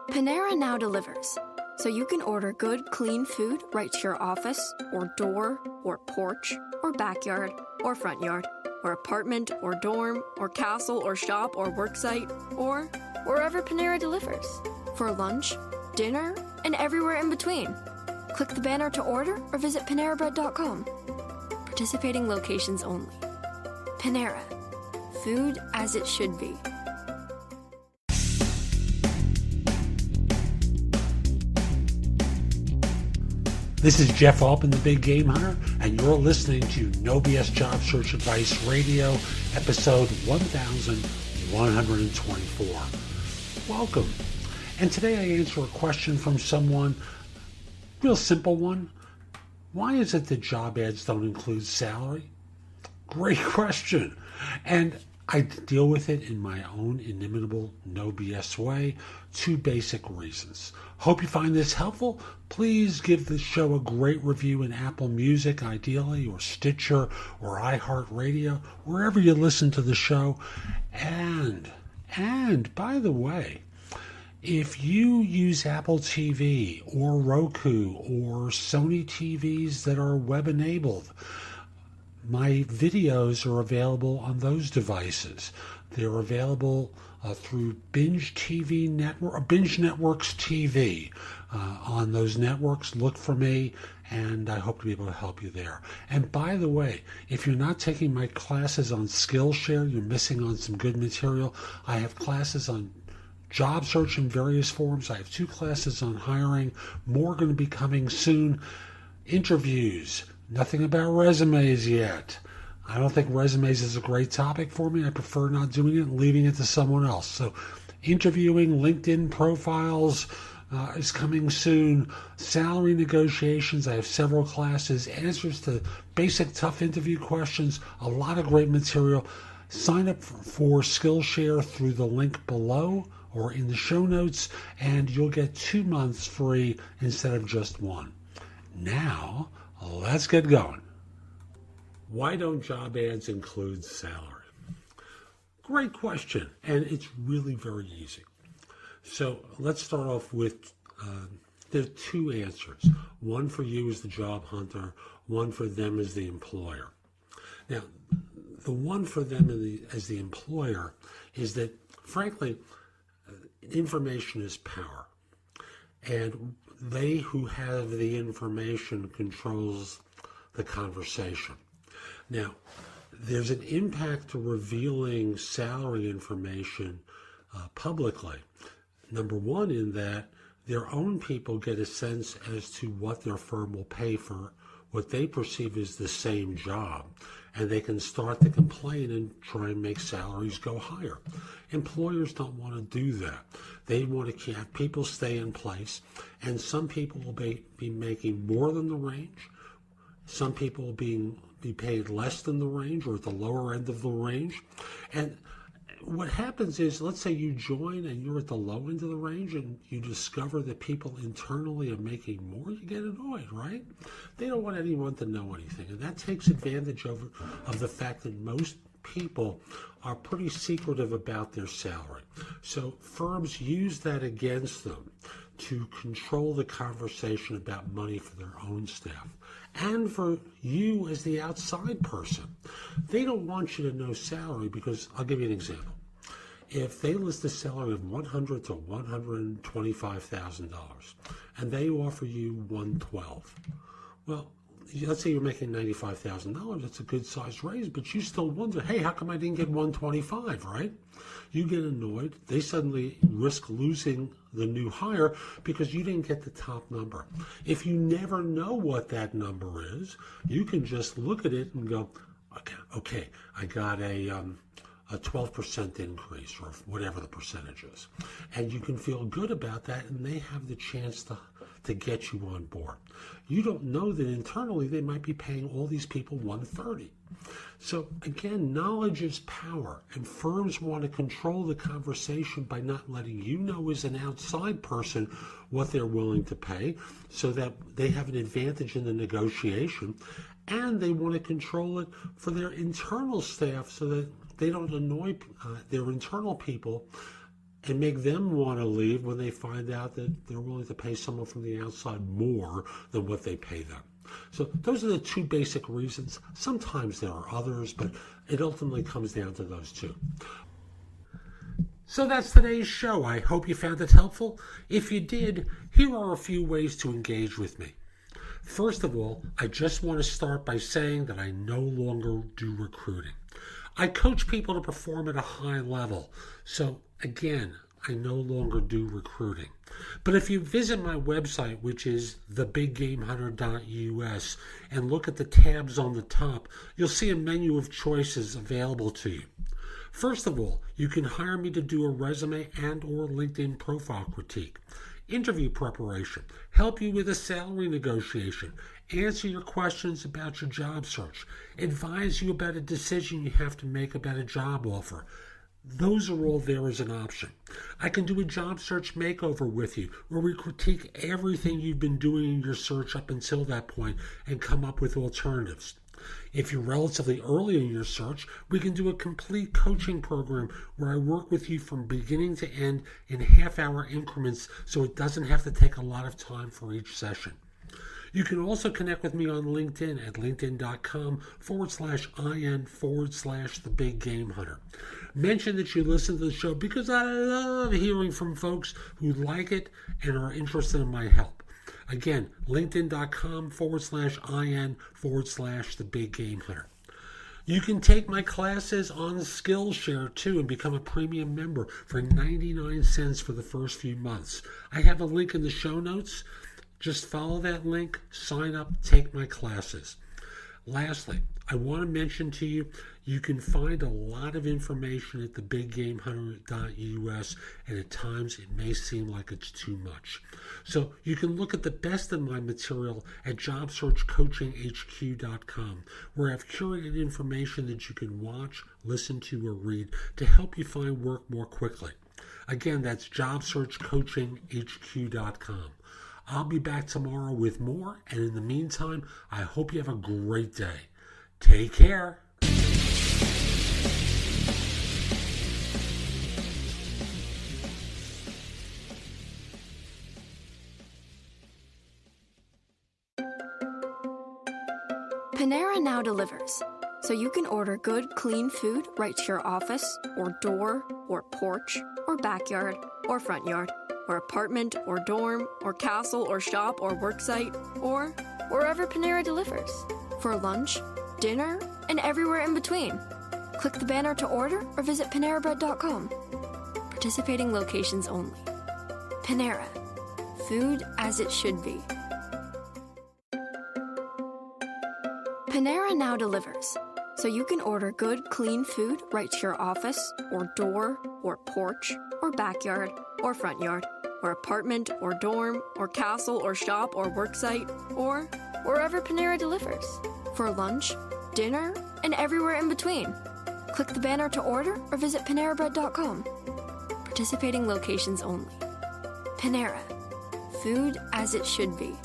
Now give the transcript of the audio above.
Panera now delivers, so you can order good, clean food right to your office, or door, or porch, or backyard, or front yard, or apartment, or dorm, or castle, or shop, or worksite, or wherever Panera delivers. For lunch, dinner, and everywhere in between. Click the banner to order or visit PaneraBread.com. Participating locations only. Panera. Food as it should be. This is Jeff Altman, the Big Game Hunter, and you're listening to No BS Job Search Advice Radio, episode 1124. Welcome. And today I answer a question from someone, real simple one. Why is it that job ads don't include salary? Great question. And I deal with it in my own inimitable, no BS way. Two basic reasons. Hope you find this helpful. Please give the show a great review in Apple Music, ideally, or Stitcher, or iHeartRadio, wherever you listen to the show. And by the way, if you use Apple TV or Roku or Sony TVs that are web-enabled, my videos are available on those devices. They're available through Binge TV Network, Binge Networks TV. On those networks, look for me, and I hope to be able to help you there. And by the way, if you're not taking my classes on Skillshare, you're missing on some good material. I have classes on job search in various forms. I have 2 classes on hiring. More going to be coming soon. Interviews. Nothing about resumes yet. I don't think resumes is a great topic for me. I prefer not doing it and leaving it to someone else. So interviewing, LinkedIn profiles is coming soon. Salary negotiations. I have several classes. Answers to basic tough interview questions. A lot of great material. Sign up for Skillshare through the link below or in the show notes, and you'll get 2 months free instead of just 1. Now, let's get going. Why don't job ads include salary? Great question, and it's really very easy. So let's start off with, there are 2 answers. One for you as the job hunter, one for them as the employer. Now, the one for them as the employer is that, frankly, information is power. And they who have the information controls the conversation. Now, there's an impact to revealing salary information publicly. Number one, in that their own people get a sense as to what their firm will pay for what they perceive as the same job, and they can start to complain and try and make salaries go higher. Employers don't want to do that. They want to have people stay in place, and some people will be making more than the range. Some people will be paid less than the range or at the lower end of the range. And what happens is, let's say you join and you're at the low end of the range and you discover that people internally are making more, you get annoyed, right? They don't want anyone to know anything. And that takes advantage of the fact that most people are pretty secretive about their salary. So firms use that against them to control the conversation about money for their own staff. And for you as the outside person, they don't want you to know salary because, I'll give you an example. If they list a salary of $100,000 to $125,000 and they offer you $112,000, well, let's say you're making $95,000, that's a good sized raise, but you still wonder, hey, how come I didn't get $125,000, right? You get annoyed. They suddenly risk losing the new hire because you didn't get the top number. If you never know what that number is, you can just look at it and go, okay, I got a 12% increase or whatever the percentage is. And you can feel good about that, and they have the chance to get you on board. You don't know that internally they might be paying all these people $130,000. So again, knowledge is power, and firms want to control the conversation by not letting you know as an outside person what they're willing to pay so that they have an advantage in the negotiation, and they want to control it for their internal staff so that they don't annoy their internal people and make them want to leave when they find out that they're willing to pay someone from the outside more than what they pay them. So those are the two basic reasons. Sometimes there are others, but it ultimately comes down to those two. So that's today's show. I hope you found it helpful. If you did, here are a few ways to engage with me. First of all, I just want to start by saying that I no longer do recruiting. I coach people to perform at a high level. So again, I no longer do recruiting. But if you visit my website, which is thebiggamehunter.us, and look at the tabs on the top, you'll see a menu of choices available to you. First of all, you can hire me to do a resume and or LinkedIn profile critique, interview preparation, help you with a salary negotiation, answer your questions about your job search, advise you about a decision you have to make about a job offer. Those are all there as an option. I can do a job search makeover with you, where we critique everything you've been doing in your search up until that point and come up with alternatives. If you're relatively early in your search, we can do a complete coaching program where I work with you from beginning to end in half-hour increments so it doesn't have to take a lot of time for each session. You can also connect with me on LinkedIn at linkedin.com/IN/thebiggamehunter. Mention that you listen to the show because I love hearing from folks who like it and are interested in my help. Again, linkedin.com/IN/thebiggamehunter. You can take my classes on Skillshare too and become a premium member for 99 cents for the first few months. I have a link in the show notes. Just follow that link, sign up, take my classes. Lastly, I want to mention to you, you can find a lot of information at thebiggamehunter.us, and at times it may seem like it's too much. So you can look at the best of my material at jobsearchcoachinghq.com, where I've curated information that you can watch, listen to, or read to help you find work more quickly. Again, that's jobsearchcoachinghq.com. I'll be back tomorrow with more, and in the meantime, I hope you have a great day. Take care. Panera now delivers, so you can order good, clean food right to your office, or door, or porch, or backyard, or front yard, or apartment, or dorm, or castle, or shop, or worksite, or wherever Panera delivers. For lunch, dinner, and everywhere in between. Click the banner to order or visit PaneraBread.com. Participating locations only. Panera. Food as it should be. Panera now delivers, so you can order good, clean food right to your office, or door, or porch, or backyard, or front yard, or apartment, or dorm, or castle, or shop, or worksite, or wherever Panera delivers. For lunch, dinner, and everywhere in between. Click the banner to order or visit PaneraBread.com. Participating locations only. Panera. Food as it should be.